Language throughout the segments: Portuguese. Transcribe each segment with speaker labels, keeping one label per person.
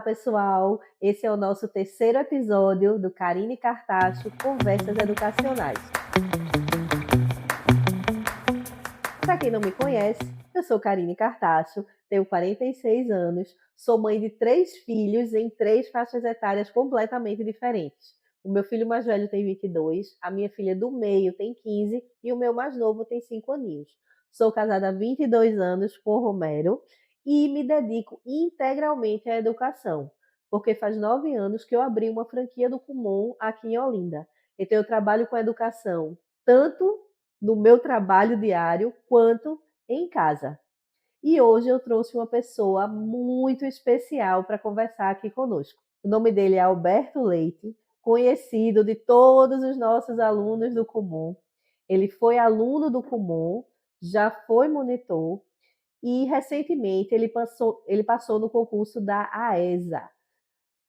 Speaker 1: Olá, pessoal! Esse é o nosso terceiro episódio do Karine Cartacho Conversas Educacionais. Para quem não me conhece, eu sou Karine Cartacho, tenho 46 anos, sou mãe de 3 filhos em 3 faixas etárias completamente diferentes. O meu filho mais velho tem 22, a minha filha do meio tem 15 e o meu mais novo tem 5 aninhos. Sou casada há 22 anos com o Romero e me dedico integralmente à educação, porque faz 9 anos que eu abri uma franquia do Kumon aqui em Olinda. Então eu trabalho com educação tanto no meu trabalho diário quanto em casa. E hoje eu trouxe uma pessoa muito especial para conversar aqui conosco. O nome dele é Alberto Leite, conhecido de todos os nossos alunos do Kumon. Ele foi aluno do Kumon, já foi monitor e recentemente ele passou no concurso da AESA.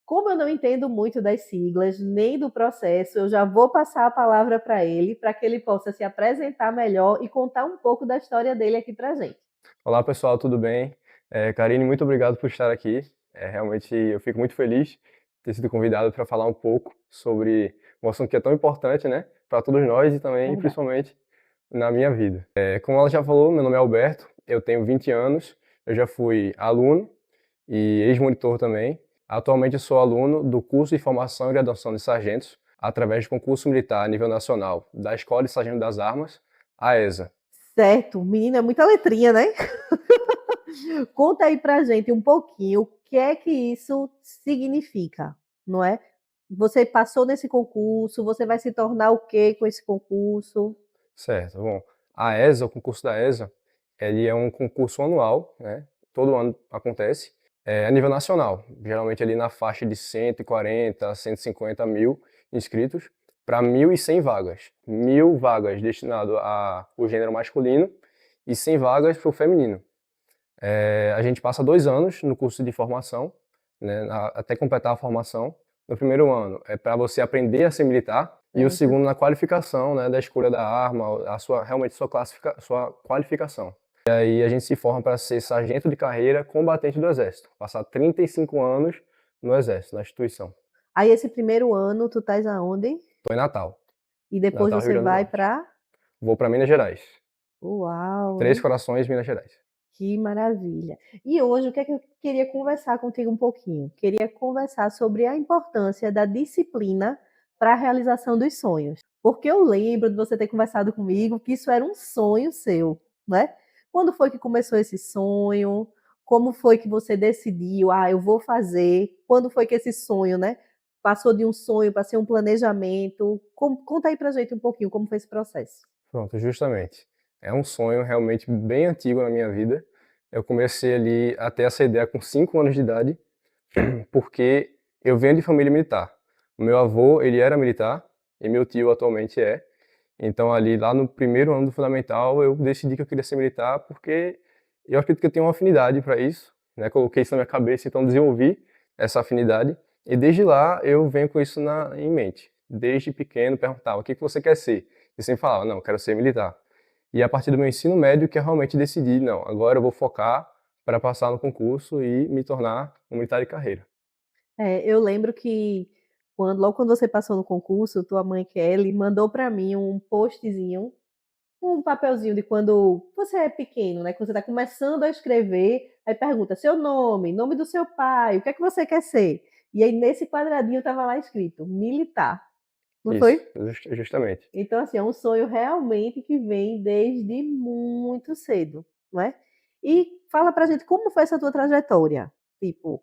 Speaker 1: Como eu não entendo muito das siglas, nem do processo, eu já vou passar a palavra para que ele possa se apresentar melhor e contar um pouco da história dele aqui para a gente.
Speaker 2: Olá pessoal, tudo bem? Karine, muito obrigado por estar aqui. Realmente eu fico muito feliz de ter sido convidado para falar um pouco sobre um assunto que é tão importante, né, para todos nós e também,
Speaker 1: Verdade.
Speaker 2: principalmente, na minha vida. Como ela já falou, meu nome é Alberto, eu tenho 20 anos, eu já fui aluno e ex-monitor também. Atualmente eu sou aluno do curso de formação e graduação de sargentos, através do concurso militar a nível nacional da Escola de Sargento das Armas, a ESA.
Speaker 1: Certo, menina, é muita letrinha, né? Conta aí pra gente um pouquinho o que é que isso significa, não é? Você passou nesse concurso, você vai se tornar o quê com esse concurso?
Speaker 2: Certo. Bom, a ESA, o concurso da ESA, ele é um concurso anual, né? Todo ano acontece, a nível nacional, geralmente ali na faixa de 140 a 150 mil inscritos para 1.100 vagas. 1.000 vagas destinado ao gênero masculino e 100 vagas para o feminino. A gente passa 2 anos no curso de formação, né, até completar a formação. No primeiro ano é para você aprender a ser militar e o
Speaker 1: Certo.
Speaker 2: segundo na qualificação, né, da escolha da arma, realmente sua qualificação. E aí a gente se forma para ser sargento de carreira combatente do Exército, passar 35 anos no Exército, na instituição.
Speaker 1: Aí esse primeiro ano tu estás aonde?
Speaker 2: Estou em Natal,
Speaker 1: E depois
Speaker 2: Natal, Rio
Speaker 1: você
Speaker 2: Grande do
Speaker 1: vai
Speaker 2: Norte.
Speaker 1: para...
Speaker 2: Vou para Minas Gerais,
Speaker 1: Uau,
Speaker 2: Três
Speaker 1: hein?
Speaker 2: Corações, Minas Gerais.
Speaker 1: Que maravilha. E hoje o que é que eu queria conversar contigo um pouquinho? Queria conversar sobre a importância da disciplina para a realização dos sonhos. Porque eu lembro de você ter conversado comigo que isso era um sonho seu, né? Quando foi que começou esse sonho? Como foi que você decidiu, eu vou fazer? Quando foi que esse sonho, né, passou de um sonho para ser um planejamento? Conta aí pra gente um pouquinho como foi esse processo.
Speaker 2: Pronto, justamente. É um sonho realmente bem antigo na minha vida. Eu comecei ali a ter essa ideia com 5 anos de idade, porque eu venho de família militar. O meu avô, ele era militar e meu tio atualmente é. Então ali lá no primeiro ano do fundamental eu decidi que eu queria ser militar porque eu acredito que eu tenho uma afinidade para isso, né? Coloquei isso na minha cabeça, então desenvolvi essa afinidade e desde lá eu venho com isso em mente. Desde pequeno perguntava: "O que que você quer ser?" E sempre falava: "Não, eu quero ser militar." E a partir do meu ensino médio que eu realmente decidi: "Não, agora eu vou focar para passar no concurso e me tornar um militar de carreira."
Speaker 1: Eu lembro que logo quando você passou no concurso, tua mãe Kelly mandou para mim um postzinho, um papelzinho de quando você é pequeno, né, que você está começando a escrever, aí pergunta seu nome, nome do seu pai, o que é que você quer ser? E aí nesse quadradinho estava lá escrito militar, não
Speaker 2: Isso,
Speaker 1: foi?
Speaker 2: justamente.
Speaker 1: Então assim, é um sonho realmente que vem desde muito cedo, não é? E fala pra gente como foi essa tua trajetória, tipo,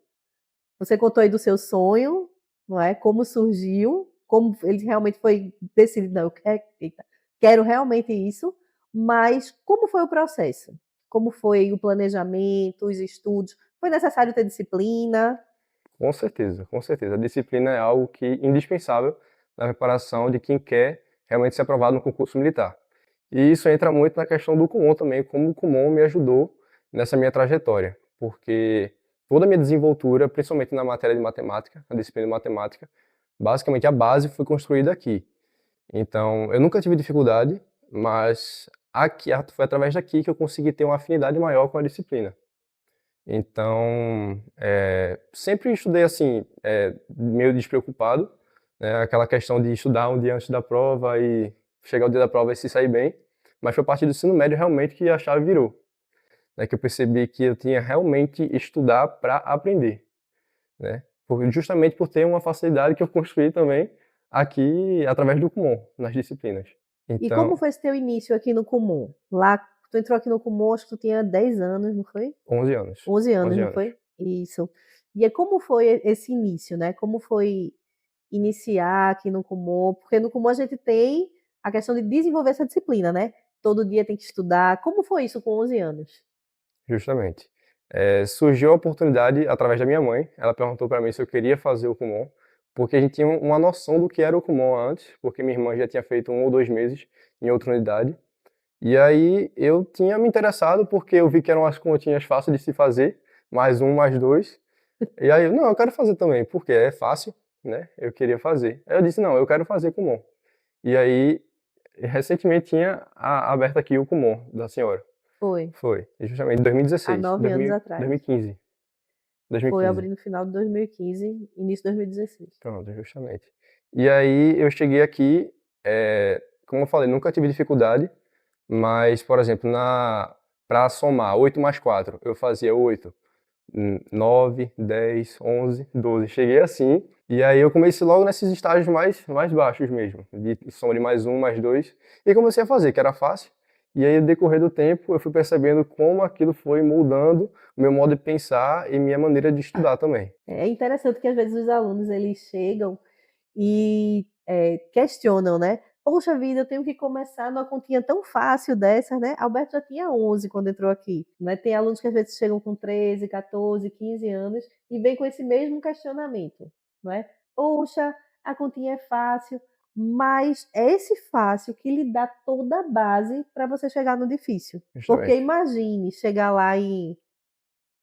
Speaker 1: você contou aí do seu sonho, não é? Como surgiu, como ele realmente foi decidido, não, quero realmente isso, mas como foi o processo? Como foi o planejamento, os estudos? Foi necessário ter disciplina?
Speaker 2: Com certeza, com certeza. A disciplina é algo que indispensável na preparação de quem quer realmente ser aprovado no concurso militar. E isso entra muito na questão do Kumon também, como o Kumon me ajudou nessa minha trajetória, porque toda a minha desenvoltura, principalmente na matéria de matemática, na disciplina de matemática, basicamente a base foi construída aqui. Então, eu nunca tive dificuldade, mas aqui foi através daqui que eu consegui ter uma afinidade maior com a disciplina. Então, sempre estudei assim, meio despreocupado, né? Aquela questão de estudar um dia antes da prova e chegar o dia da prova e se sair bem. Mas foi a partir do ensino médio realmente que a chave virou, né? Que eu percebi que eu tinha realmente estudar para aprender, né? Justamente por ter uma facilidade que eu construí também aqui através do Kumon, nas disciplinas.
Speaker 1: E como
Speaker 2: Então,
Speaker 1: foi esse teu início aqui no Kumon? Lá, tu entrou aqui no Kumon, acho que tu tinha 10 anos, não foi?
Speaker 2: 11 anos.
Speaker 1: 11 anos,
Speaker 2: 11
Speaker 1: não
Speaker 2: anos.
Speaker 1: foi? Isso. E aí, como foi esse início, né? Como foi iniciar aqui no Kumon? Porque no Kumon a gente tem a questão de desenvolver essa disciplina, né? Todo dia tem que estudar. Como foi isso com 11 anos?
Speaker 2: Justamente. Surgiu a oportunidade através da minha mãe. Ela perguntou para mim se eu queria fazer o Kumon, porque a gente tinha uma noção do que era o Kumon antes, porque minha irmã já tinha feito 1 ou 2 meses em outra unidade. E aí eu tinha me interessado porque eu vi que eram as continhas fáceis de se fazer, mais um, mais dois. E aí, não, eu quero fazer também, porque é fácil, né? Eu queria fazer. Aí eu disse, não, eu quero fazer Kumon. E aí, recentemente tinha aberto aqui o Kumon da senhora.
Speaker 1: Foi.
Speaker 2: Foi, justamente em
Speaker 1: Há
Speaker 2: 2016,
Speaker 1: 9 anos atrás.
Speaker 2: 2015.
Speaker 1: Foi
Speaker 2: 2015,
Speaker 1: abrindo no final de 2015, início de 2016.
Speaker 2: pronto, justamente. E aí eu cheguei aqui, como eu falei, nunca tive dificuldade, mas, por exemplo, para somar 8 mais 4, eu fazia 8, 9, 10, 11, 12. Cheguei assim, e aí eu comecei logo nesses estágios mais baixos mesmo, de soma de mais um, mais dois, e comecei a fazer, que era fácil. E aí, no decorrer do tempo, eu fui percebendo como aquilo foi moldando o meu modo de pensar e minha maneira de estudar também.
Speaker 1: É interessante que às vezes os alunos eles chegam e questionam, né? Poxa vida, eu tenho que começar numa continha tão fácil dessa, né? Alberto já tinha 11 quando entrou aqui, né? Tem alunos que às vezes chegam com 13, 14, 15 anos e vêm com esse mesmo questionamento, não é? Poxa, a continha é fácil, mas é esse fácil que lhe dá toda a base para você chegar no difícil. Porque
Speaker 2: Justamente.
Speaker 1: imagine chegar lá em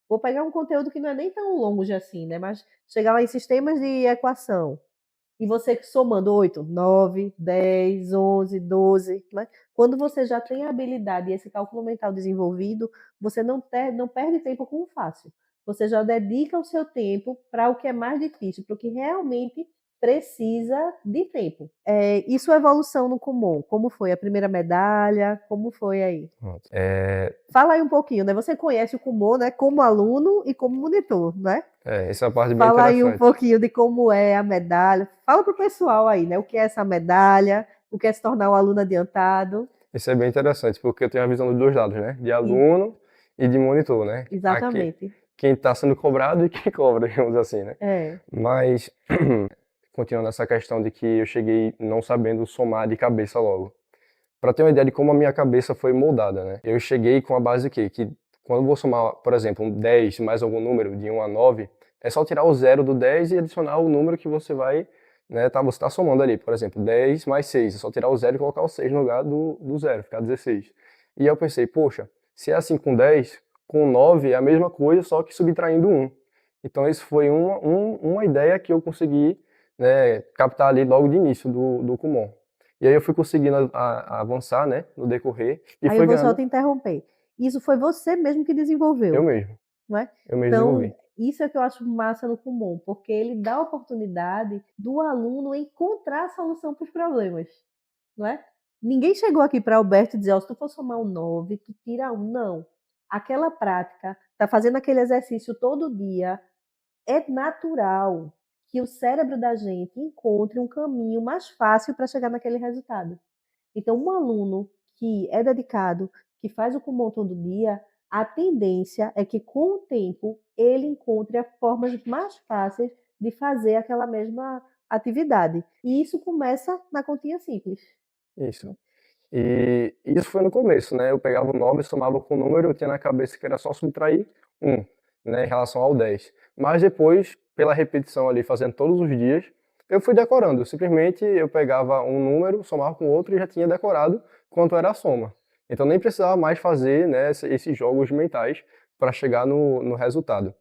Speaker 1: vou pegar um conteúdo que não é nem tão longo de assim, né, mas chegar lá em sistemas de equação, e você somando 8, 9, 10, 11, 12, né, quando você já tem a habilidade e esse cálculo mental desenvolvido, você não perde tempo com o fácil. Você já dedica o seu tempo para o que é mais difícil, para o que realmente precisa de tempo. E sua evolução no Kumon, como foi? A primeira medalha, como foi aí?
Speaker 2: Pronto.
Speaker 1: Fala aí um pouquinho, né, você conhece o Kumon, né, como aluno e como monitor, né?
Speaker 2: Essa é uma parte bem
Speaker 1: Fala aí um
Speaker 2: interessante.
Speaker 1: pouquinho de como é a medalha. Fala para o pessoal aí, né? O que é essa medalha, o que é se tornar um aluno adiantado.
Speaker 2: Isso é bem interessante, porque eu tenho a visão dos dois lados, né? De
Speaker 1: E,
Speaker 2: aluno e de monitor, né? Aqui,
Speaker 1: exatamente.
Speaker 2: quem está sendo cobrado e quem cobra, digamos assim, né?
Speaker 1: É.
Speaker 2: Mas, continuando essa questão de que eu cheguei não sabendo somar de cabeça logo. Para ter uma ideia de como a minha cabeça foi moldada, né? Eu cheguei com a base que quando eu vou somar, por exemplo, um 10 mais algum número de 1 a 9, é só tirar o zero do 10 e adicionar o número que você vai, né, você tá somando ali. Por exemplo, 10 mais 6, é só tirar o zero e colocar o 6 no lugar do zero, ficar 16. E aí eu pensei, poxa, se é assim com 10, com 9 é a mesma coisa, só que subtraindo 1. Então isso foi uma ideia que eu consegui, né, captar ali logo de início do Kumon. E aí eu fui conseguindo avançar, né, no decorrer e
Speaker 1: Aí eu
Speaker 2: foi
Speaker 1: vou só
Speaker 2: ganhando
Speaker 1: te interromper. Isso foi você mesmo que
Speaker 2: eu
Speaker 1: desenvolveu,
Speaker 2: mesmo.
Speaker 1: não é?
Speaker 2: Eu mesmo
Speaker 1: Então,
Speaker 2: desenvolvi.
Speaker 1: isso é que eu acho massa no Kumon, porque ele dá a oportunidade do aluno encontrar a solução para os problemas, não é? Ninguém chegou aqui para Alberto e dizer, ó, se tu for somar um 9, tu tira um. Não. Aquela prática, tá fazendo aquele exercício todo dia, é natural que o cérebro da gente encontre um caminho mais fácil para chegar naquele resultado. Então, um aluno que é dedicado, que faz o Kumon todo dia, a tendência é que, com o tempo, ele encontre as formas mais fáceis de fazer aquela mesma atividade. E isso começa na continha simples.
Speaker 2: Isso. E isso foi no começo, né? Eu pegava o 9, somava com o número, eu tinha na cabeça que era só subtrair 1, né, em relação ao 10. Mas depois, pela repetição ali, fazendo todos os dias, eu fui decorando. Simplesmente eu pegava um número, somava com outro e já tinha decorado quanto era a soma. Então nem precisava mais fazer, né, esses jogos mentais para chegar no resultado.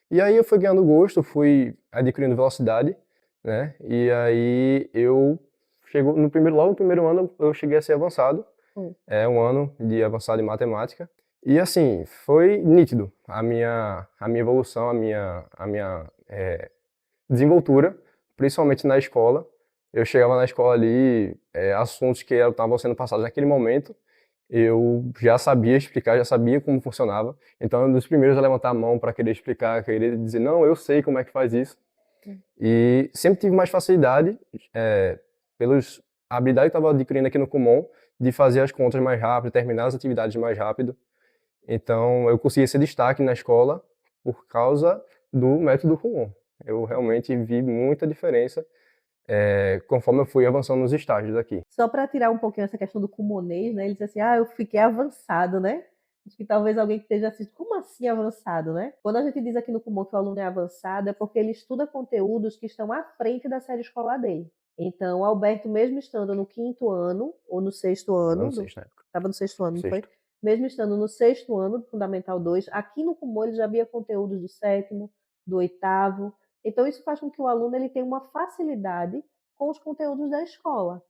Speaker 2: E aí eu fui ganhando gosto, fui adquirindo velocidade, né? E aí eu chegou logo no primeiro ano eu cheguei a ser avançado,
Speaker 1: Hum.
Speaker 2: um ano de avançado em matemática. E assim, foi nítido a minha evolução, a minha desenvoltura, principalmente na escola. Eu chegava na escola ali, assuntos que estavam sendo passados naquele momento, eu já sabia explicar, já sabia como funcionava. Então, eu um dos primeiros a levantar a mão para querer explicar, querer dizer, não, eu sei como é que faz isso. E sempre tive mais facilidade, pelas habilidades que eu estava adquirindo aqui no Kumon, de fazer as contas mais rápido, terminar as atividades mais rápido. Então, eu consegui esse destaque na escola por causa do método Kumon. Eu realmente vi muita diferença, conforme eu fui avançando nos estágios aqui.
Speaker 1: Só para tirar um pouquinho essa questão do cumonês, né? Ele diz assim, eu fiquei avançado, né? Acho que talvez alguém que esteja assistindo, como assim avançado, né? Quando a gente diz aqui no Kumon que o aluno é avançado, é porque ele estuda conteúdos que estão à frente da série escolar dele. Então, o Alberto, mesmo estando no quinto ano, ou no sexto
Speaker 2: Eu não
Speaker 1: ano,
Speaker 2: sei na época.
Speaker 1: estava no sexto ano, não foi?
Speaker 2: Sexto.
Speaker 1: Mesmo estando no sexto ano do Fundamental 2, aqui no Kumon ele já via conteúdos do sétimo, do oitavo. Então, isso faz com que o aluno ele tenha uma facilidade com os conteúdos da escola.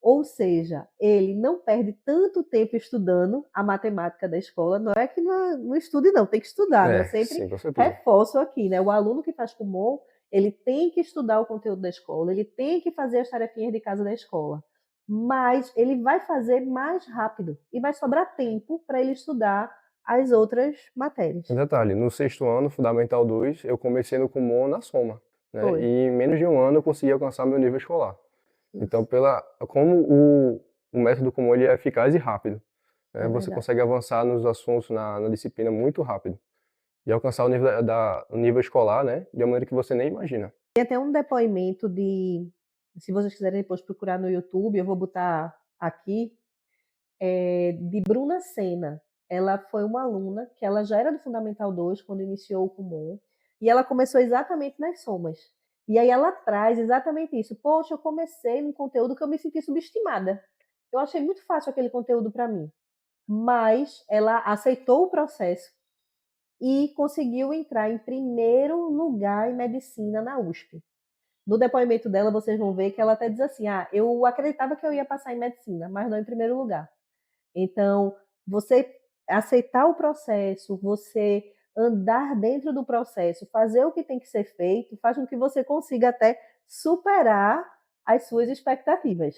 Speaker 1: Ou seja, ele não perde tanto tempo estudando a matemática da escola. Não é que não estude, não, tem que estudar, né? Eu sempre
Speaker 2: Sim, com certeza.
Speaker 1: reforço aqui, né? O aluno que faz Kumon, ele tem que estudar o conteúdo da escola, ele tem que fazer as tarefinhas de casa da escola. Mas ele vai fazer mais rápido e vai sobrar tempo para ele estudar as outras matérias.
Speaker 2: Um detalhe, no sexto ano, Fundamental 2, eu comecei no Kumon na soma, né?
Speaker 1: Foi.
Speaker 2: E em menos de um ano eu consegui alcançar meu nível escolar. Então,
Speaker 1: Isso.
Speaker 2: como o método Kumon ele é eficaz e rápido, né?
Speaker 1: É
Speaker 2: Você
Speaker 1: verdade.
Speaker 2: consegue avançar nos assuntos na disciplina muito rápido e alcançar o nível, o nível escolar, né? De uma maneira que você nem imagina.
Speaker 1: Tem até um depoimento se vocês quiserem depois procurar no YouTube, eu vou botar aqui, de Bruna Senna. Ela foi uma aluna que ela já era do Fundamental 2 quando iniciou o Kumon, e ela começou exatamente nas somas. E aí ela traz exatamente isso. Poxa, eu comecei num conteúdo que eu me senti subestimada. Eu achei muito fácil aquele conteúdo para mim. Mas ela aceitou o processo e conseguiu entrar em primeiro lugar em medicina na USP. No depoimento dela, vocês vão ver que ela até diz assim: eu acreditava que eu ia passar em medicina, mas não em primeiro lugar. Então, você aceitar o processo, você andar dentro do processo, fazer o que tem que ser feito, faz com que você consiga até superar as suas expectativas.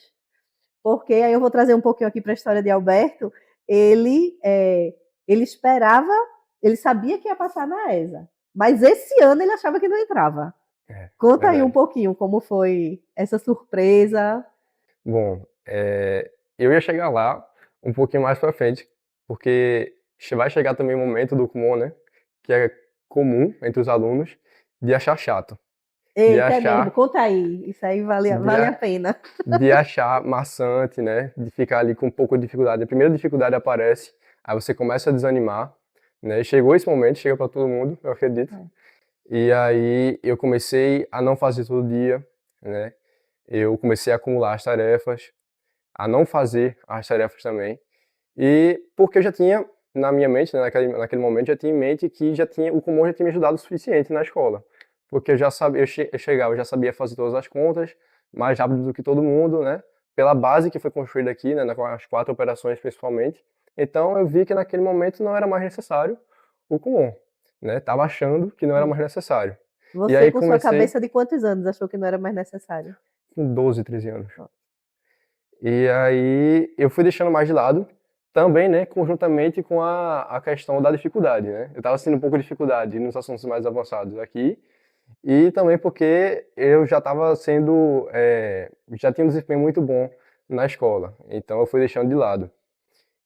Speaker 1: Porque aí eu vou trazer um pouquinho aqui para a história de Alberto. Ele, ele esperava, ele sabia que ia passar na ESA, mas esse ano ele achava que não entrava.
Speaker 2: É,
Speaker 1: Conta aí um
Speaker 2: verdade.
Speaker 1: pouquinho como foi essa surpresa.
Speaker 2: Bom, eu ia chegar lá um pouquinho mais pra frente, porque vai chegar também o momento do Kumon, né? Que é comum entre os alunos, de achar chato. De
Speaker 1: Eita, é mesmo,
Speaker 2: achar,
Speaker 1: conta aí. Isso aí
Speaker 2: de,
Speaker 1: vale a
Speaker 2: a-
Speaker 1: pena.
Speaker 2: de achar maçante, né? De ficar ali com um pouco de dificuldade. A primeira dificuldade aparece, aí você começa a desanimar, né? Chegou esse momento, chega para todo mundo, eu acredito. E aí eu comecei a não fazer todo dia, né? Eu comecei a acumular as tarefas, a não fazer as tarefas também. E porque eu já tinha na minha mente, né, naquele momento, já tinha em mente que o Kumon já tinha me ajudado o suficiente na escola. Porque eu já sabia, eu chegava, eu já sabia fazer todas as contas, mais rápido do que todo mundo, né? Pela base que foi construída aqui, né, com as 4 operações principalmente. Então eu vi que naquele momento não era mais necessário o Kumon, né? Tava achando que não era mais necessário. E
Speaker 1: Você,
Speaker 2: aí
Speaker 1: com sua
Speaker 2: comecei
Speaker 1: cabeça de quantos anos, achou que não era mais necessário?
Speaker 2: com 12, 13 anos. E aí eu fui deixando mais de lado, também, né, conjuntamente com a questão da dificuldade, né? Eu estava sentindo um pouco de dificuldade nos assuntos mais avançados aqui, e também porque eu já estava já tinha um desempenho muito bom na escola, então eu fui deixando de lado.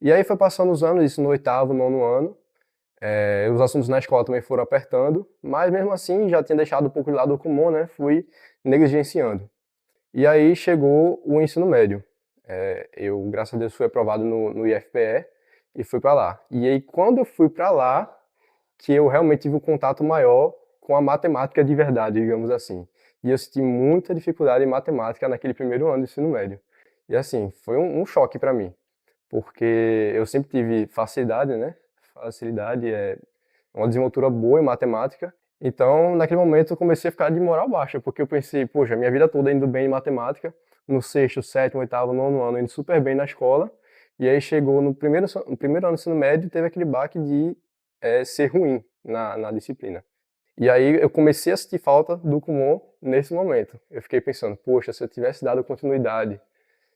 Speaker 2: E aí foi passando os anos, isso no oitavo, nono ano, os assuntos na escola também foram apertando, mas mesmo assim já tinha deixado um pouco de lado o comum, né? Fui negligenciando. E aí chegou o ensino médio. Eu, graças a Deus, fui aprovado no IFPE e fui para lá. E aí, quando eu fui para lá, que eu realmente tive um contato maior com a matemática de verdade, digamos assim. E eu senti muita dificuldade em matemática naquele primeiro ano do ensino médio. E assim, foi um choque para mim, porque eu sempre tive facilidade, né? Facilidade é uma desenvoltura boa em matemática. Então, naquele momento, eu comecei a ficar de moral baixa, porque eu pensei, poxa, minha vida toda indo bem em matemática, no sexto, sétimo, oitavo, nono ano, indo super bem na escola, E aí chegou no primeiro ano do ensino médio, teve aquele baque de ser ruim na disciplina. E aí eu comecei a sentir falta do Kumon nesse momento. Eu fiquei pensando, poxa, se eu tivesse dado continuidade,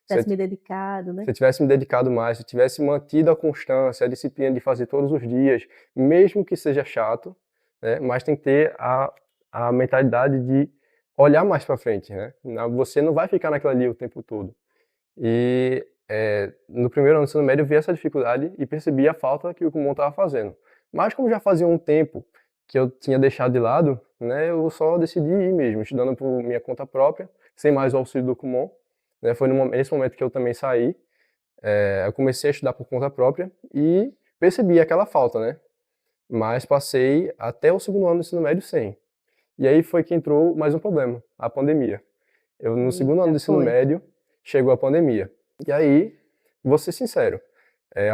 Speaker 2: se eu,
Speaker 1: Tivesse me dedicado, né?
Speaker 2: se eu tivesse me dedicado mais, se eu tivesse mantido a constância, a disciplina de fazer todos os dias, mesmo que seja chato, né, mas tem que ter a mentalidade de olhar mais para frente, né? Você não vai ficar naquela ali o tempo todo. E no primeiro ano do ensino médio eu vi essa dificuldade e percebi a falta que o Kumon estava fazendo. Mas como já fazia um tempo que eu tinha deixado de lado, né, eu só decidi ir mesmo, estudando por minha conta própria, sem mais o auxílio do Kumon. Né, foi nesse momento que eu também saí, eu comecei a estudar por conta própria e percebi aquela falta, né? Mas passei até o segundo ano do ensino médio sem. E aí foi que entrou mais um problema, a pandemia. Eu, no segundo ano
Speaker 1: Eita,
Speaker 2: do ensino
Speaker 1: foi.
Speaker 2: médio, chegou a pandemia. E aí, vou ser sincero,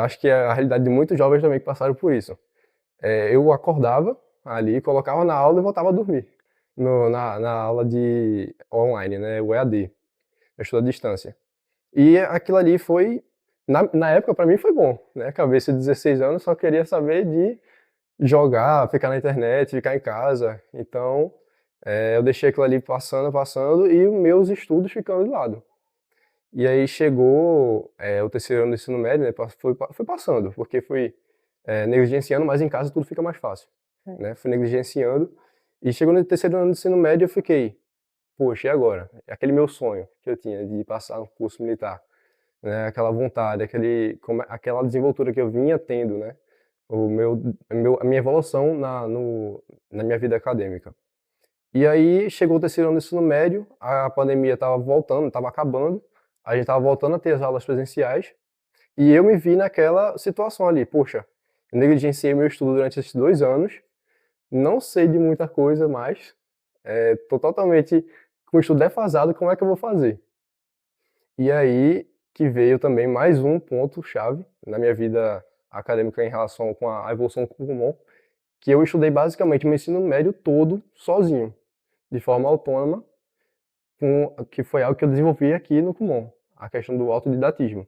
Speaker 2: acho que é a realidade de muitos jovens também que passaram por isso. Eu acordava ali, colocava na aula e voltava a dormir. Na aula de online, né, o EAD, eu estudo à distância. E aquilo ali foi, na época para mim foi bom, né, cabeça de 16 anos, só queria saber de jogar, ficar na internet, ficar em casa. Então, eu deixei aquilo ali passando, passando e os meus estudos ficando de lado. E aí chegou o terceiro ano do ensino médio, né, foi passando, porque fui negligenciando, mas em casa tudo fica mais fácil,
Speaker 1: É.
Speaker 2: né? Fui negligenciando e chegou no terceiro ano do ensino médio eu fiquei, poxa, e agora? Aquele meu sonho que eu tinha de passar no curso militar, né? Aquela vontade, aquela desenvoltura que eu vinha tendo, né? A minha evolução na minha vida acadêmica. E aí chegou o terceiro ano do ensino médio, a pandemia estava voltando, estava acabando, a gente estava voltando a ter as aulas presenciais, e eu me vi naquela situação ali, poxa, eu negligenciei meu estudo durante esses 2 anos, não sei de muita coisa mais, tô totalmente com o estudo defasado, como é que eu vou fazer? E aí que veio também mais um ponto-chave na minha vida acadêmica em relação com a evolução do Kumon, que eu estudei basicamente o meu ensino médio todo sozinho, de forma autônoma, que foi algo que eu desenvolvi aqui no Kumon, a questão do autodidatismo.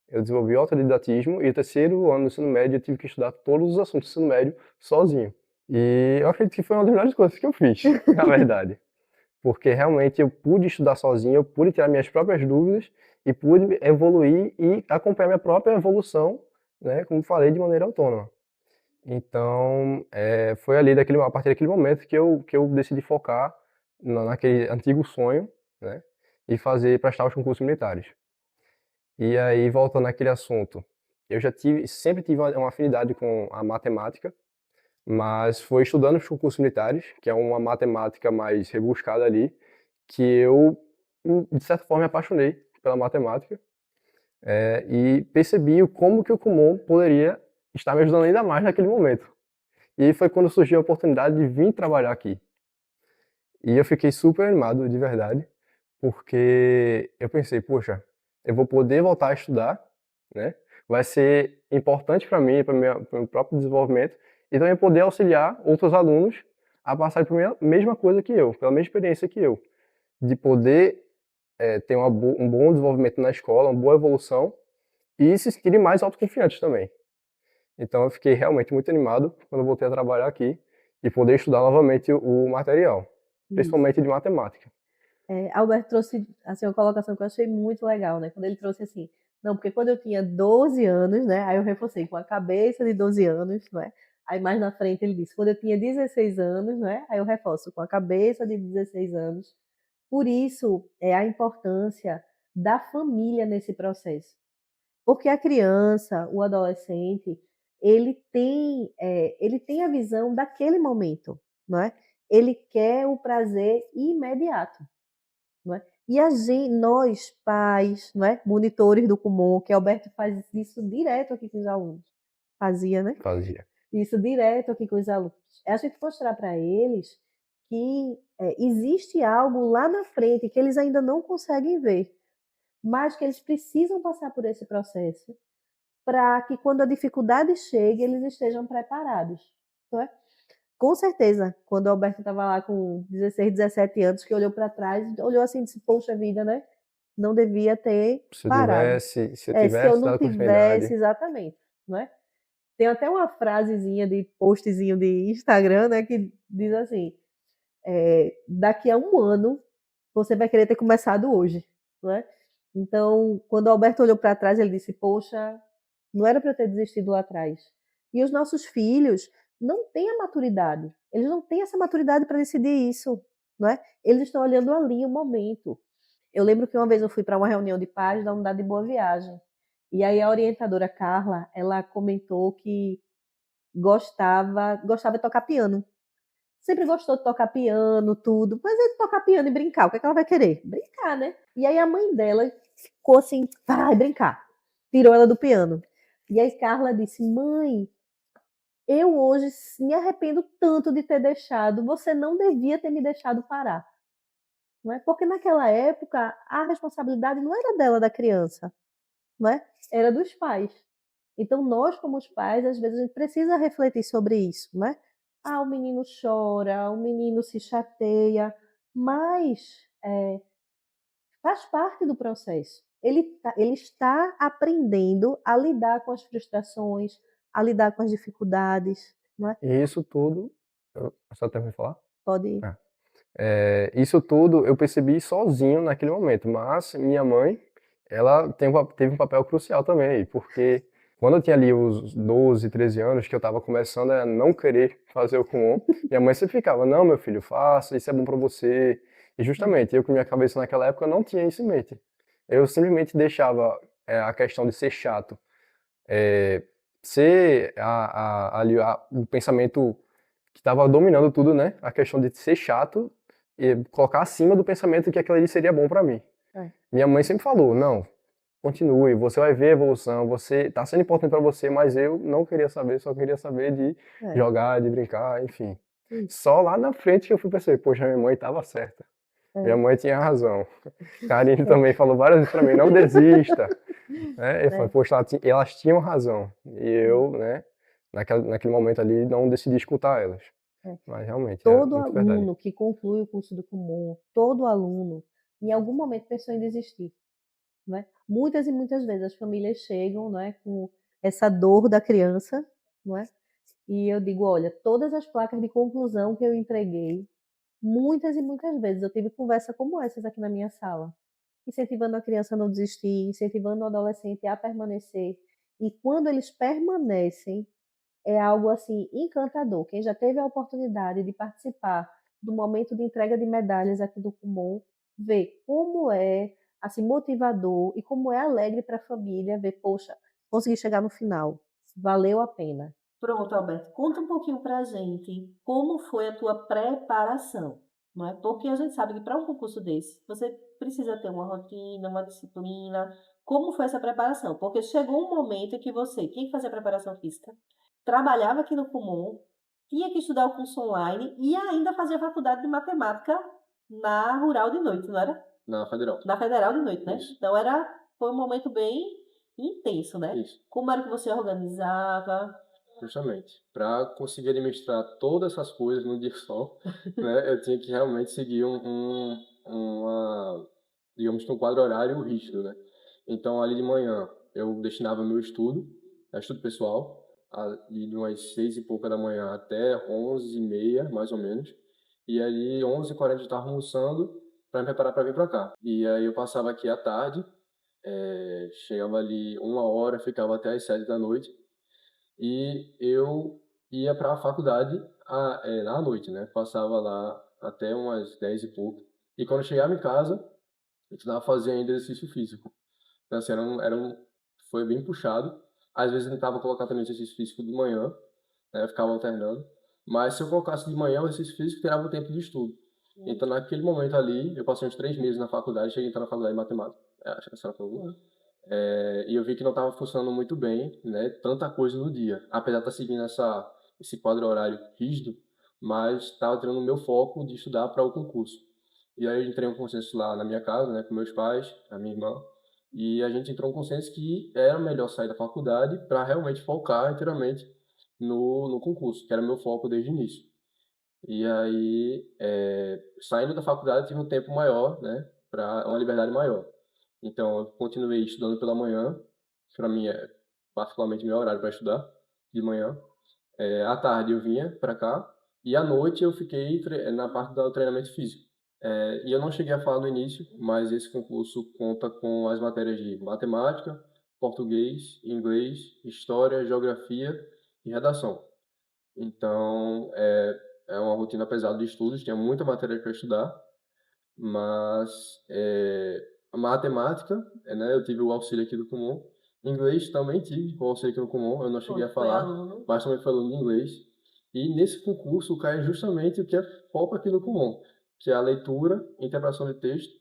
Speaker 2: Eu desenvolvi o autodidatismo e no terceiro ano do ensino médio eu tive que estudar todos os assuntos do ensino médio sozinho. E eu acredito que foi uma das melhores coisas que eu fiz, na verdade. Porque realmente eu pude estudar sozinho, eu pude tirar minhas próprias dúvidas e pude evoluir e acompanhar minha própria evolução, né, como falei, de maneira autônoma. Então, foi ali a partir daquele momento que eu decidi focar naquele antigo sonho, né, e prestar os concursos militares. E aí, voltando àquele assunto, eu sempre tive uma afinidade com a matemática, mas foi estudando os concursos militares, que é uma matemática mais rebuscada ali, que eu, de certa forma, me apaixonei pela matemática, e percebi como que o Kumon poderia estar me ajudando ainda mais naquele momento. E aí foi quando surgiu a oportunidade de vir trabalhar aqui. E eu fiquei super animado, de verdade, porque eu pensei, poxa, eu vou poder voltar a estudar, né? Vai ser importante para mim, para o meu próprio desenvolvimento, e também poder auxiliar outros alunos a passarem pela mesma coisa que eu, pela mesma experiência que eu, de poder ter um bom desenvolvimento na escola, uma boa evolução e se sentirem mais autoconfiantes também. Então eu fiquei realmente muito animado quando eu voltei a trabalhar aqui e poder estudar novamente o material,
Speaker 1: Isso.
Speaker 2: principalmente de matemática.
Speaker 1: Alberto trouxe assim, uma colocação que eu achei muito legal, né? Quando ele trouxe assim, não, porque quando eu tinha 12 anos, né? Aí eu reforcei com a cabeça de 12 anos, né? Aí mais na frente ele disse, quando eu tinha 16 anos, né? Aí eu reforço com a cabeça de 16 anos. Por isso é a importância da família nesse processo. Porque a criança, o adolescente, ele tem a visão daquele momento, não é? Ele quer o prazer imediato, não é? E nós, pais, não é? Monitores do Kumon, que Alberto faz isso direto aqui com os alunos. Fazia, né?
Speaker 2: Fazia.
Speaker 1: Isso direto aqui com os alunos. É a gente mostrar para eles que existe algo lá na frente que eles ainda não conseguem ver, mas que eles precisam passar por esse processo para que quando a dificuldade chegue, eles estejam preparados, não é? Com certeza, quando o Alberto estava lá com 16, 17 anos, que olhou para trás, olhou assim e disse, poxa vida, né? não devia ter
Speaker 2: Se eu
Speaker 1: parado.
Speaker 2: tivesse, se eu
Speaker 1: Se eu
Speaker 2: tivesse
Speaker 1: não
Speaker 2: dado
Speaker 1: tivesse,
Speaker 2: continuidade.
Speaker 1: exatamente, não é? Tem até uma frasezinha de postzinho de Instagram, né, que diz assim: daqui a um ano você vai querer ter começado hoje, não é? Então, quando o Alberto olhou para trás, ele disse: Poxa, não era para eu ter desistido lá atrás. E os nossos filhos não têm a maturidade, eles não têm essa maturidade para decidir isso, não é? Eles estão olhando ali o momento. Eu lembro que uma vez eu fui para uma reunião de pais da unidade de Boa Viagem. E aí a orientadora Carla, ela comentou que gostava de tocar piano. Sempre gostou de tocar piano, tudo. Mas é tocar piano e brincar. O que é que ela vai querer? Brincar, né? E aí a mãe dela ficou assim, vai brincar. Tirou ela do piano. E aí Carla disse: Mãe, eu hoje me arrependo tanto de ter deixado. Você não devia ter me deixado parar. Não é? Porque naquela época a responsabilidade não era dela, da criança, não é? Era dos pais. Então nós, como os pais, às vezes a gente precisa refletir sobre isso, né? Ah, o menino chora, o menino se chateia, mas faz parte do processo. Ele está aprendendo a lidar com as frustrações, a lidar com as dificuldades, não é?
Speaker 2: E isso tudo, só terminar de falar?
Speaker 1: Pode ir.
Speaker 2: Ah. Isso tudo eu percebi sozinho naquele momento, mas minha mãe, ela teve um papel crucial também aí, porque quando eu tinha ali os 12, 13 anos, que eu estava começando a não querer fazer o Kumon, minha mãe sempre ficava: não, meu filho, faça, isso é bom para você. E justamente, eu com minha cabeça naquela época não tinha isso em mente. Eu simplesmente deixava a questão de ser chato, é, ser o pensamento que estava dominando tudo, né? A questão de ser chato e colocar acima do pensamento que aquilo ali seria bom para mim.
Speaker 1: É,
Speaker 2: Minha mãe sempre falou: não, continue, você vai ver a evolução, você tá sendo importante para você, mas eu não queria saber, só queria saber de
Speaker 1: é,
Speaker 2: jogar, de brincar, enfim.
Speaker 1: isso.
Speaker 2: Só lá na frente que eu fui perceber: poxa, minha mãe estava certa. Minha
Speaker 1: É,
Speaker 2: mãe tinha razão. Karine
Speaker 1: é,
Speaker 2: também falou várias vezes para mim: não desista. Eu falei:
Speaker 1: né?
Speaker 2: poxa, elas tinham razão. E eu, né, naquele momento ali, não decidi escutar elas.
Speaker 1: É.
Speaker 2: Mas realmente, é
Speaker 1: Todo
Speaker 2: muito verdade.
Speaker 1: aluno que conclui o curso do Kumon, todo aluno, em algum momento pensou em desistir, não é? Muitas e muitas vezes as famílias chegam, não é, com essa dor da criança, não é? E eu digo, olha, todas as placas de conclusão que eu entreguei, muitas e muitas vezes eu tive conversa como essas aqui na minha sala, incentivando a criança a não desistir, incentivando o adolescente a permanecer. E quando eles permanecem, é algo assim encantador. Quem já teve a oportunidade de participar do momento de entrega de medalhas aqui do Kumon, vê como é assim motivador e como é alegre para a família ver, poxa, consegui chegar no final, valeu a pena. Pronto, Alberto, conta um pouquinho para a gente como foi a tua preparação, não é? Porque a gente sabe que para um concurso desse você precisa ter uma rotina, uma disciplina. Como foi essa preparação? Porque chegou um momento em que você tinha que fazer a preparação física, trabalhava aqui no Kumon, tinha que estudar o curso online e ainda fazia faculdade de matemática na Rural de noite, não era?
Speaker 2: Na Federal.
Speaker 1: Na Federal de noite, né?
Speaker 2: Isso.
Speaker 1: Então foi um momento bem intenso, né?
Speaker 2: Isso.
Speaker 1: Como era que você organizava?
Speaker 2: Justamente. Para conseguir administrar todas essas coisas num dia só, né, eu tinha que realmente seguir digamos que um quadro horário rígido, né? Então, ali de manhã, eu destinava meu estudo, estudo pessoal, ali de umas 6 e pouca da manhã até 11h30, mais ou menos. E ali, 11h40 eu estava almoçando para me preparar para vir para cá. E aí eu passava aqui à tarde, chegava ali 1 hora, ficava até as 7 da noite. E eu ia para a faculdade à noite, né? Passava lá até umas 10 e pouco. E quando eu chegava em casa, eu precisava fazer ainda exercício físico. Então, assim, foi bem puxado. Às vezes eu tentava colocar também exercício físico de manhã, né? Eu ficava alternando. Mas se eu colocasse de manhã o exercício físico, tirava o tempo de estudo. Então, naquele momento ali, eu passei uns 3 meses na faculdade, cheguei a entrar na faculdade de matemática. Acho que essa era a pergunta. E eu vi que não estava funcionando muito bem, né? Tanta coisa no dia. Apesar de estar seguindo esse quadro horário rígido, mas estava tendo o meu foco de estudar para o concurso. E aí eu entrei em um consenso lá na minha casa, né, com meus pais, a minha irmã, e a gente entrou em um consenso que era melhor sair da faculdade para realmente focar inteiramente no concurso, que era meu foco desde o início. E aí, saindo da faculdade, eu tive um tempo maior, né, para uma liberdade maior. Então, eu continuei estudando pela manhã, para mim é particularmente meu horário para estudar, de manhã. À tarde eu vinha para cá, e à noite eu fiquei na parte do treinamento físico. E eu não cheguei a falar no início, mas esse concurso conta com as matérias de matemática, português, inglês, história, geografia e redação. Então, é uma rotina pesada de estudos, tinha muita matéria para estudar, mas a matemática, né, eu tive o auxílio aqui do Kumon. Inglês também tive o auxílio aqui do Kumon, eu não cheguei a
Speaker 1: Foi
Speaker 2: falar,
Speaker 1: aluno.
Speaker 2: mas também fui aluno de inglês. E nesse concurso cai justamente o que é foco aqui do Kumon, que é a leitura, interpretação de texto,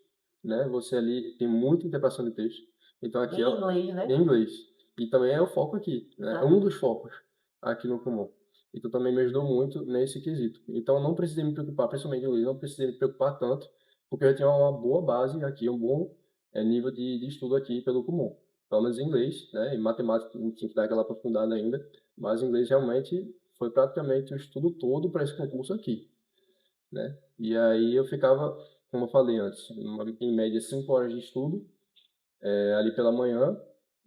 Speaker 2: né? Você ali tem muita interpretação de texto. Então aqui
Speaker 1: Em inglês, né?
Speaker 2: em inglês. E também é o foco aqui, né? É um dos focos aqui no Kumon. Então também me ajudou muito nesse quesito. Então não precisei me preocupar, principalmente em inglês, não precisei me preocupar tanto, porque eu tinha uma boa base aqui, um bom nível de estudo aqui pelo Kumon. Pelo menos em inglês, né? E matemática não tinha que dar aquela aprofundada ainda, mas inglês realmente foi praticamente o estudo todo para esse concurso aqui, né? E aí eu ficava, como eu falei antes, em média 5 horas de estudo, ali pela manhã,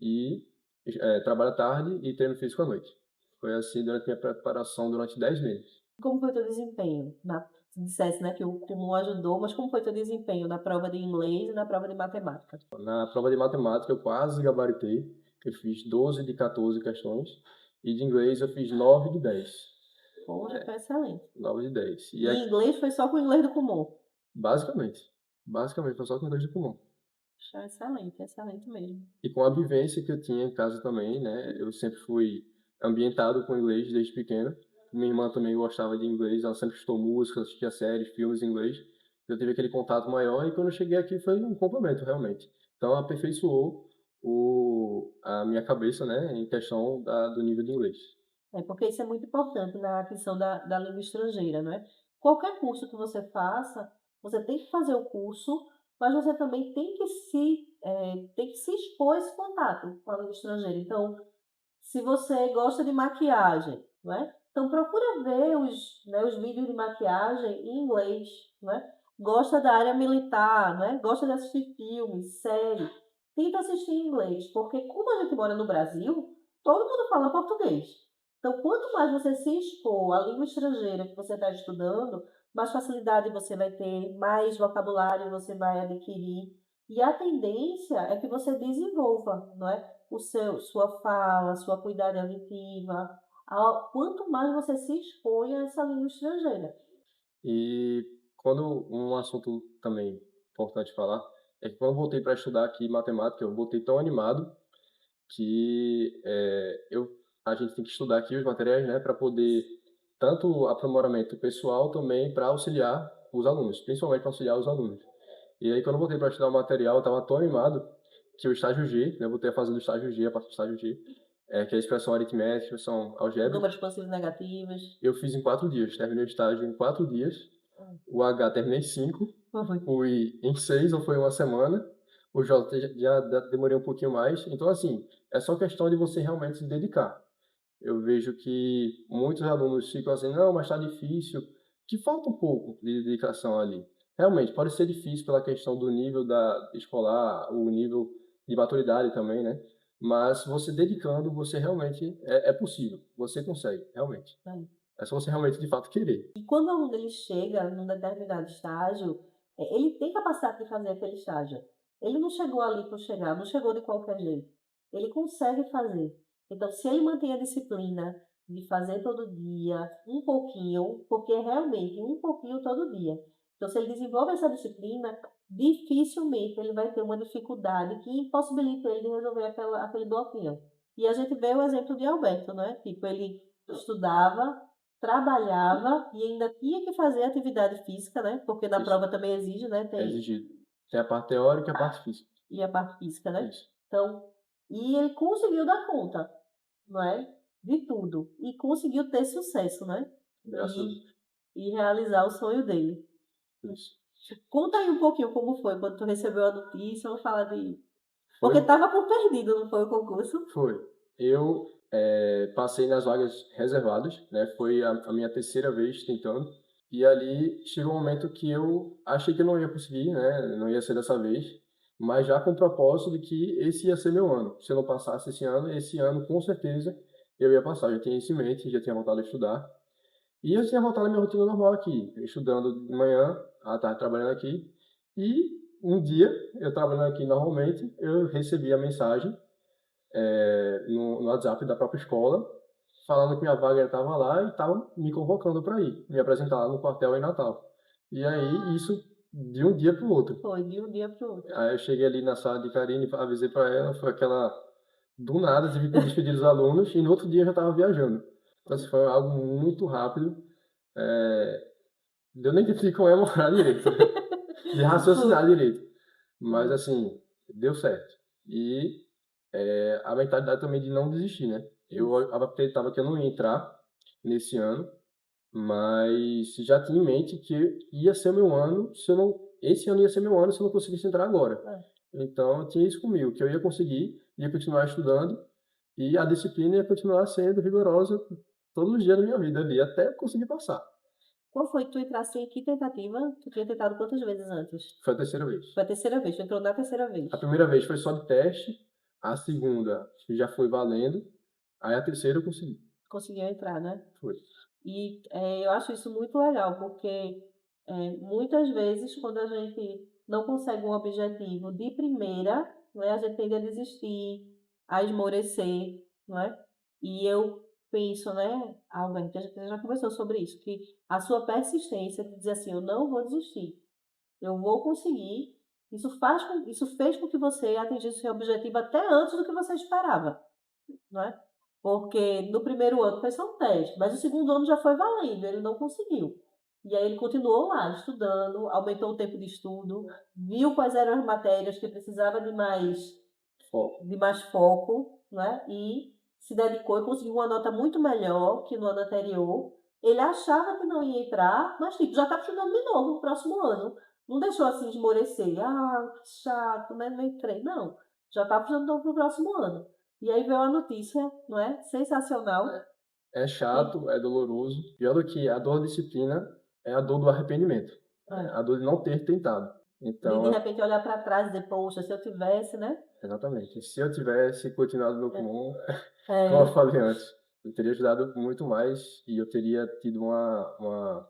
Speaker 2: e trabalho à tarde e treino físico à noite. Foi assim durante minha preparação durante 10 meses.
Speaker 1: Como foi teu desempenho? Tu dissesse, né, que o Kumon ajudou, mas como foi teu desempenho na prova de inglês e na prova de matemática?
Speaker 2: Na prova de matemática eu quase gabaritei, eu fiz 12 de 14 questões, e de inglês eu fiz 9 de 10.
Speaker 1: Poxa, foi excelente.
Speaker 2: 9 de 10.
Speaker 1: E em inglês foi só com o inglês do Kumon?
Speaker 2: Basicamente. Basicamente, foi só com inglês de Kumon.
Speaker 1: Poxa, excelente, excelente mesmo.
Speaker 2: E com a vivência que eu tinha em casa também, né? Eu sempre fui ambientado com inglês desde pequeno. Minha irmã também gostava de inglês, ela sempre escutou música, assistia séries, filmes em inglês. Eu tive aquele contato maior e quando eu cheguei aqui foi um complemento, realmente. Então aperfeiçoou a minha cabeça, né, em questão do nível de inglês.
Speaker 1: É porque isso é muito importante na questão da língua estrangeira, não é? Qualquer curso que você faça, você tem que fazer o curso, mas você também tem que se expor a esse contato com a língua estrangeira. Então, se você gosta de maquiagem, não é? Então procura ver os vídeos de maquiagem em inglês, não é? Gosta da área militar, não é? Gosta de assistir filmes, séries, tenta assistir em inglês, porque como a gente mora no Brasil, todo mundo fala português. Então, quanto mais você se expor à língua estrangeira que você está estudando, mais facilidade você vai ter, mais vocabulário você vai adquirir. E a tendência é que você desenvolva, não é? Sua fala, sua cuidade auditiva, quanto mais você se expõe a essa língua estrangeira.
Speaker 2: E quando um assunto também importante falar é que quando eu voltei para estudar aqui matemática, eu voltei tão animado que a gente tem que estudar aqui os materiais, né, para poder tanto aprimoramento pessoal também para auxiliar os alunos, principalmente para auxiliar os alunos. E aí quando eu voltei para estudar o material, eu estava tão animado que o estágio G, né, eu voltei a fazer o estágio G, a parte do estágio G, que é a expressão aritmética, expressão algébrica.
Speaker 1: Números positivos e negativos.
Speaker 2: Eu fiz em 4 dias, terminei o estágio em 4 dias. O H terminei em 5, o I em 6, ou foi uma semana. O J já demorei um pouquinho mais. Então, assim, é só questão de você realmente se dedicar. Eu vejo que muitos alunos ficam assim, não, mas está difícil, que falta um pouco de dedicação ali. Realmente, pode ser difícil pela questão do nível da escolar, o nível de maturidade também, né? Mas você dedicando, você realmente é possível. Você consegue, realmente. É só você realmente, de fato, querer.
Speaker 1: E quando o aluno ele chega num determinado estágio, ele tem capacidade de fazer aquele estágio. Ele não chegou ali por chegar, não chegou de qualquer jeito. Ele consegue fazer. Então, se ele mantém a disciplina de fazer todo dia, um pouquinho, porque é realmente um pouquinho todo dia. Então, se ele desenvolve essa disciplina, dificilmente ele vai ter uma dificuldade que impossibilite ele de resolver aquele bloquinho. E a gente vê o exemplo de Alberto, né? Tipo, ele estudava, trabalhava e ainda tinha que fazer atividade física, né? Porque na
Speaker 2: Isso.
Speaker 1: prova também exige, né?
Speaker 2: É exigido. Tem a parte teórica e a parte física.
Speaker 1: E a parte física, né?
Speaker 2: Isso.
Speaker 1: Então, e ele conseguiu dar conta, não é? De tudo. E conseguiu ter sucesso, né?
Speaker 2: Graças a Deus.
Speaker 1: E realizar o sonho dele.
Speaker 2: Isso.
Speaker 1: Conta aí um pouquinho como foi quando tu recebeu a notícia, vamos falar de...
Speaker 2: Foi,
Speaker 1: Porque tava por perdido, não foi o concurso?
Speaker 2: foi. Eu passei nas vagas reservadas, né? Foi a minha terceira vez tentando. E ali chegou um momento que eu achei que eu não ia conseguir, né? Não ia ser dessa vez.
Speaker 3: mas já com o propósito de que esse ia ser meu ano. Se eu não passasse esse ano com certeza eu ia passar. Eu já tinha isso em mente, já tinha voltado a estudar. E eu tinha voltado à minha rotina normal aqui, estudando de manhã, à tarde trabalhando aqui. E um dia, eu trabalhando aqui normalmente, eu recebi a mensagem no WhatsApp da própria escola, falando que minha vaga estava lá e estava me convocando para ir, me apresentar lá no quartel em Natal. E aí, isso de um dia para o outro.
Speaker 1: Foi de um dia para o outro.
Speaker 3: Aí eu cheguei ali na sala de Karine, avisei para ela, foi aquela... Do nada, tive que despedir dos alunos e no outro dia eu já estava viajando. Então, assim, foi algo muito rápido. Deu nem tempo de comemorar direito, de raciocinar direito. Mas, assim, deu certo. E a mentalidade também de não desistir, né? Eu acreditava que eu não ia entrar nesse ano, mas já tinha em mente que ia ser meu ano, se eu não... Esse ano ia ser meu ano se eu não conseguisse entrar agora. Então, eu tinha isso comigo, que eu ia conseguir, ia continuar estudando, e a disciplina ia continuar sendo rigorosa todos os dias da minha vida ali, até eu conseguir passar.
Speaker 1: Qual foi que tu entrasse em que tentativa? Tu tinha tentado quantas vezes antes?
Speaker 3: Foi a terceira vez.
Speaker 1: Foi a terceira vez, tu entrou na terceira vez.
Speaker 3: A primeira vez foi só de teste, a segunda já foi valendo, aí a terceira eu consegui.
Speaker 1: Conseguiu entrar, né?
Speaker 3: Foi.
Speaker 1: E eu acho isso muito legal, porque muitas vezes, quando a gente não consegue um objetivo de primeira, né, a gente tende a desistir, a esmorecer, não é? E eu penso, né, Alvin, que a gente já conversou sobre isso, que a sua persistência de dizer assim, eu não vou desistir, eu vou conseguir, isso fez com que você atingisse o seu objetivo até antes do que você esperava, não é? Porque no primeiro ano foi só um teste, mas o segundo ano já foi valendo, ele não conseguiu. E aí ele continuou lá, estudando, aumentou o tempo de estudo, viu quais eram as matérias que precisava de mais foco, né? E se dedicou e conseguiu uma nota muito melhor que no ano anterior. Ele achava que não ia entrar, mas tipo, já estava estudando de novo no próximo ano. Não deixou assim esmorecer. Ah, que chato, né? Não entrei. Não, já estava estudando de novo para o próximo ano. E aí veio a notícia, não é? Sensacional.
Speaker 3: É chato, é doloroso. Pior do que a dor da disciplina é a dor do arrependimento. A dor de não ter tentado. Então,
Speaker 1: de repente olhar para trás e dizer, poxa, se eu tivesse, né?
Speaker 3: Exatamente. Se eu tivesse continuado no comum, como eu falei antes, eu teria ajudado muito mais e eu teria tido uma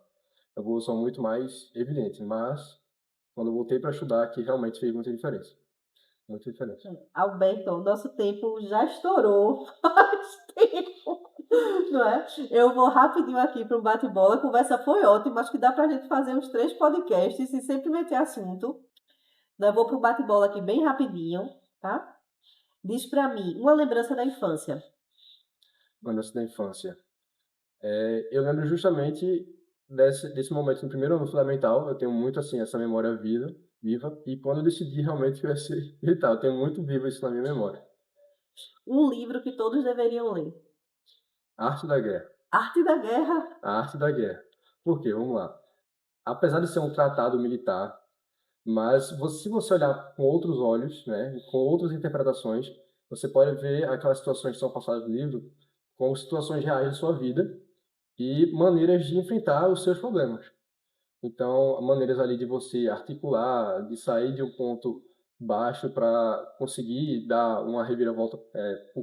Speaker 3: evolução muito mais evidente. Mas, quando eu voltei para estudar, aqui realmente fez muita diferença. Muita diferença.
Speaker 1: Alberto, o nosso tempo já estourou faz tempo, não é? Eu vou rapidinho aqui para um bate-bola. A conversa foi ótima, acho que dá para a gente fazer uns 3 podcasts e sempre meter assunto. Eu vou para o bate-bola aqui bem rapidinho, tá? Diz para mim, uma lembrança da infância.
Speaker 3: Uma lembrança da infância. Eu lembro justamente desse momento no primeiro ano fundamental. Eu tenho muito assim essa memória viva, e quando eu decidi realmente que eu ia ser militar, eu tenho muito vivo isso na minha memória.
Speaker 1: Um livro que todos deveriam ler.
Speaker 3: Arte da Guerra.
Speaker 1: Arte da Guerra?
Speaker 3: A Arte da Guerra. Por quê? Vamos lá. Apesar de ser um tratado militar, mas se você olhar com outros olhos, né, com outras interpretações, você pode ver aquelas situações que são passadas no livro como situações reais da sua vida e maneiras de enfrentar os seus problemas. Então, maneiras ali de você articular, de sair de um ponto baixo para conseguir dar uma reviravolta,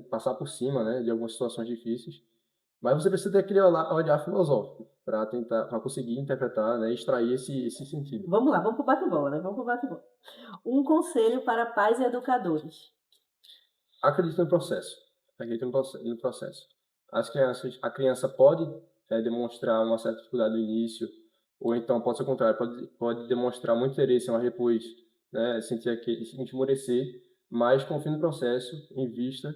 Speaker 3: passar por cima, né, de algumas situações difíceis. Mas você precisa ter aquele olhar filosófico para conseguir interpretar, né, extrair esse sentido.
Speaker 1: Vamos lá, vamos para o bate-bola, né? Vamos para o bate-bola. Um conselho para pais e educadores.
Speaker 3: Acredito no processo. Acredito no processo. A criança pode demonstrar uma certa dificuldade no início, ou então pode ser o contrário, pode demonstrar muito interesse, mas depois, né, sentir esmorecer, mas confie no processo, invista,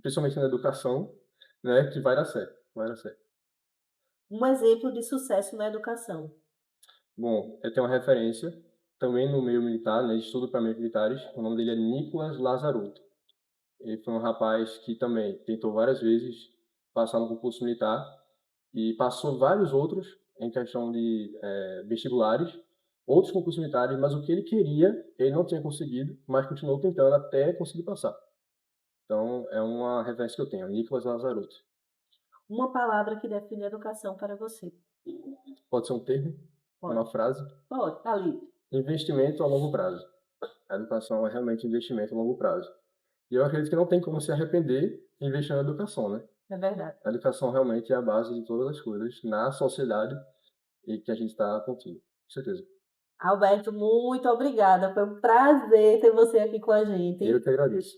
Speaker 3: principalmente na educação, né, que vai dar certo, vai dar certo.
Speaker 1: Um exemplo de sucesso na educação.
Speaker 3: Bom, eu tenho uma referência também no meio militar, né, de estudo para militares. O nome dele é Nicolas Lazarotto. Ele foi um rapaz que também tentou várias vezes passar no concurso militar e passou vários outros em questão de vestibulares, outros concursos militares, mas o que ele queria, ele não tinha conseguido, mas continuou tentando até conseguir passar. Então, é uma referência que eu tenho, Nicolas Lazarotto.
Speaker 1: Uma palavra que define a educação para você.
Speaker 3: Pode ser um termo?
Speaker 1: Pode.
Speaker 3: Uma frase?
Speaker 1: Pode, tá ali.
Speaker 3: Investimento a longo prazo. A educação é realmente investimento a longo prazo. E eu acredito que não tem como se arrepender de investir na educação, né?
Speaker 1: É verdade.
Speaker 3: A educação realmente é a base de todas as coisas na sociedade e que a gente está contigo, com certeza.
Speaker 1: Alberto, muito obrigada. Foi um prazer ter você aqui com a gente.
Speaker 3: Eu que agradeço.